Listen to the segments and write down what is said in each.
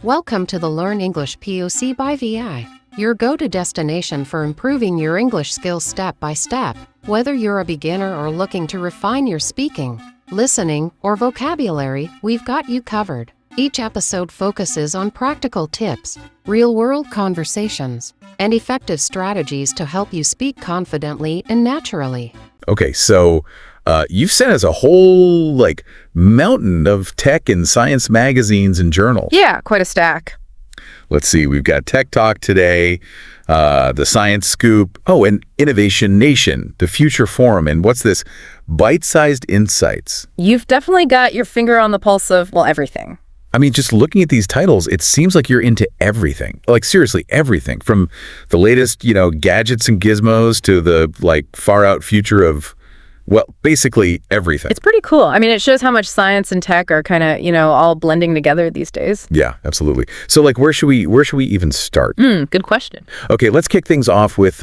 Welcome to the Learn English POC by VI, your go-to destination for improving your English skills step by step. Whether you're a beginner or looking to refine your speaking, listening, or vocabulary, we've got you covered. Each episode focuses on practical tips, real-world conversations, and effective strategies to help you speak confidently and naturally. Okay, so you've sent us a whole, mountain of tech and science magazines and journals. Yeah, quite a stack. Let's see, we've got Tech Talk Today, the Science Scoop, and Innovation Nation, the Future Forum, and what's this? Bite-sized Insights. You've definitely got your finger on the pulse of, everything. I mean, just looking at these titles, it seems like you're into everything. Seriously, everything. From the latest, gadgets and gizmos to the, far-out future of, basically everything. It's pretty cool. I mean, it shows how much science and tech are kind of, all blending together these days. Yeah, absolutely. So, where should we even start? Good question. Okay, let's kick things off with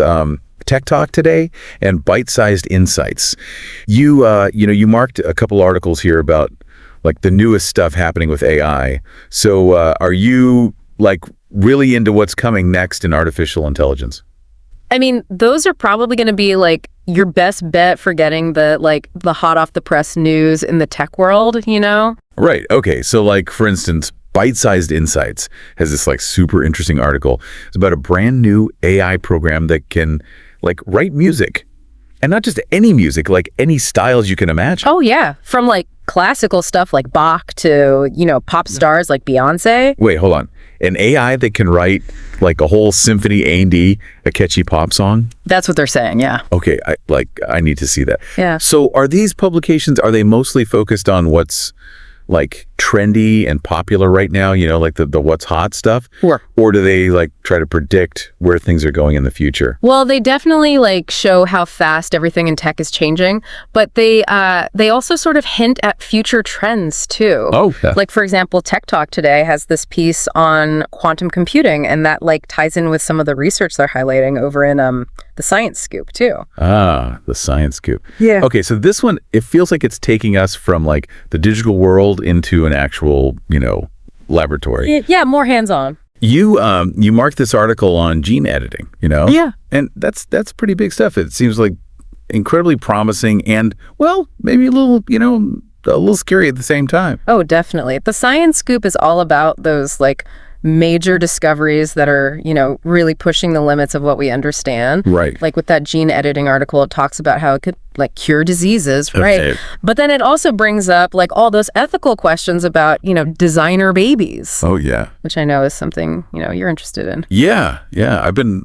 Tech Talk Today and Bite-sized Insights. You marked a couple articles here about the newest stuff happening with AI. So are you really into what's coming next in artificial intelligence? I mean, those are probably going to be your best bet for getting the hot off the press news in the tech world, Right. Okay. So for instance, Bite-sized Insights has this super interesting article. It's about a brand new AI program that can write music. And not just any music, any styles you can imagine. Oh, yeah. From classical stuff like Bach to, pop stars like Beyonce. Wait, hold on. An AI that can write a whole symphony A&D, a catchy pop song? That's what they're saying, yeah. Okay, I need to see that. Yeah. So are these publications, are they mostly focused on what's trendy and popular right now, the what's hot stuff? Sure. Or do they try to predict where things are going in the future? Well, they definitely show how fast everything in tech is changing, but they also sort of hint at future trends too. Oh, yeah. For example, Tech Talk Today has this piece on quantum computing, and that ties in with some of the research they're highlighting over in the Science Scoop too. Ah, the Science Scoop. Yeah. Okay, so this one, it feels like it's taking us from the digital world into an actual, laboratory. Yeah, more hands-on. You marked this article on gene editing, Yeah. And that's pretty big stuff. It seems incredibly promising and, maybe a little scary at the same time. Oh, definitely. The Science Scoop is all about those major discoveries that are, really pushing the limits of what we understand. Right. With that gene editing article, it talks about how it could cure diseases, right? Okay. But then it also brings up all those ethical questions about, designer babies. Oh, yeah. Which I know is something, you're interested in. Yeah. I've been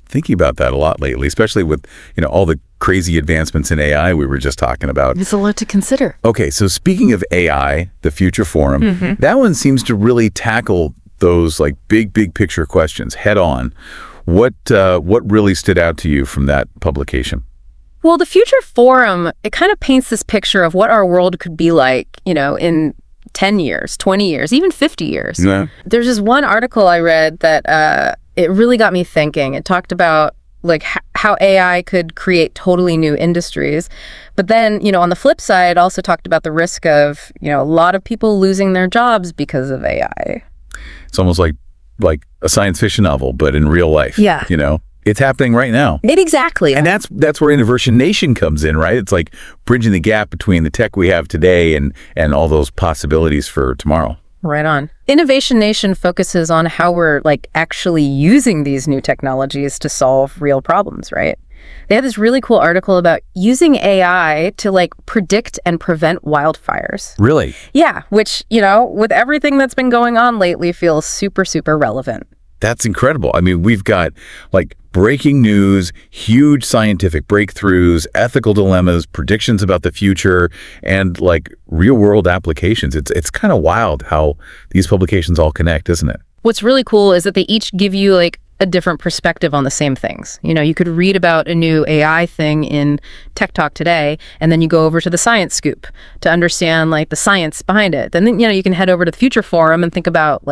thinking about that a lot lately, especially with, all the crazy advancements in AI we were just talking about. It's a lot to consider. Okay, so speaking of AI, the Future Forum, that one seems to really tackle those big picture questions head on. What really stood out to you from that publication? Well, the Future Forum, it kind of paints this picture of what our world could be in 10 years, 20 years, even 50 years. Yeah. There's this one article I read that it really got me thinking. It talked about how AI could create totally new industries. But then, on the flip side, it also talked about the risk of, a lot of people losing their jobs because of AI. It's almost like a science fiction novel, but in real life. Yeah. It's happening right now. Exactly. And that's where Innovation Nation comes in, right? It's bridging the gap between the tech we have today and all those possibilities for tomorrow. Right on. Innovation Nation focuses on how we're actually using these new technologies to solve real problems, right? They have this really cool article about using AI to predict and prevent wildfires. Really? Yeah, which, with everything that's been going on lately feels super, super relevant. That's incredible. I mean, we've got breaking news, huge scientific breakthroughs, ethical dilemmas, predictions about the future, and real world applications. It's kind of wild how these publications all connect, isn't it? What's really cool is that they each give you a different perspective on the same things. You could read about a new AI thing in Tech Talk Today, and then you go over to the Science Scoop to understand the science behind it. Then you can head over to the Future Forum and think about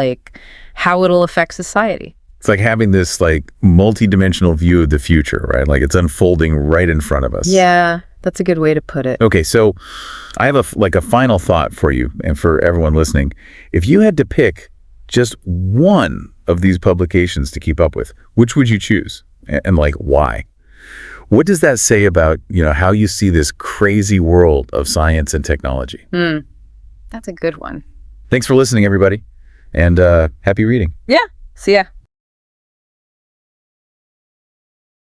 how it'll affect society. It's having this multi-dimensional view of the future, right? It's unfolding right in front of us. Yeah, that's a good way to put it. Okay, so I have a final thought for you and for everyone listening. If you had to pick just one of these publications to keep up with, which would you choose? And like, why? What does that say about, how you see this crazy world of science and technology? That's a good one. Thanks for listening, everybody, and happy reading. Yeah. See ya.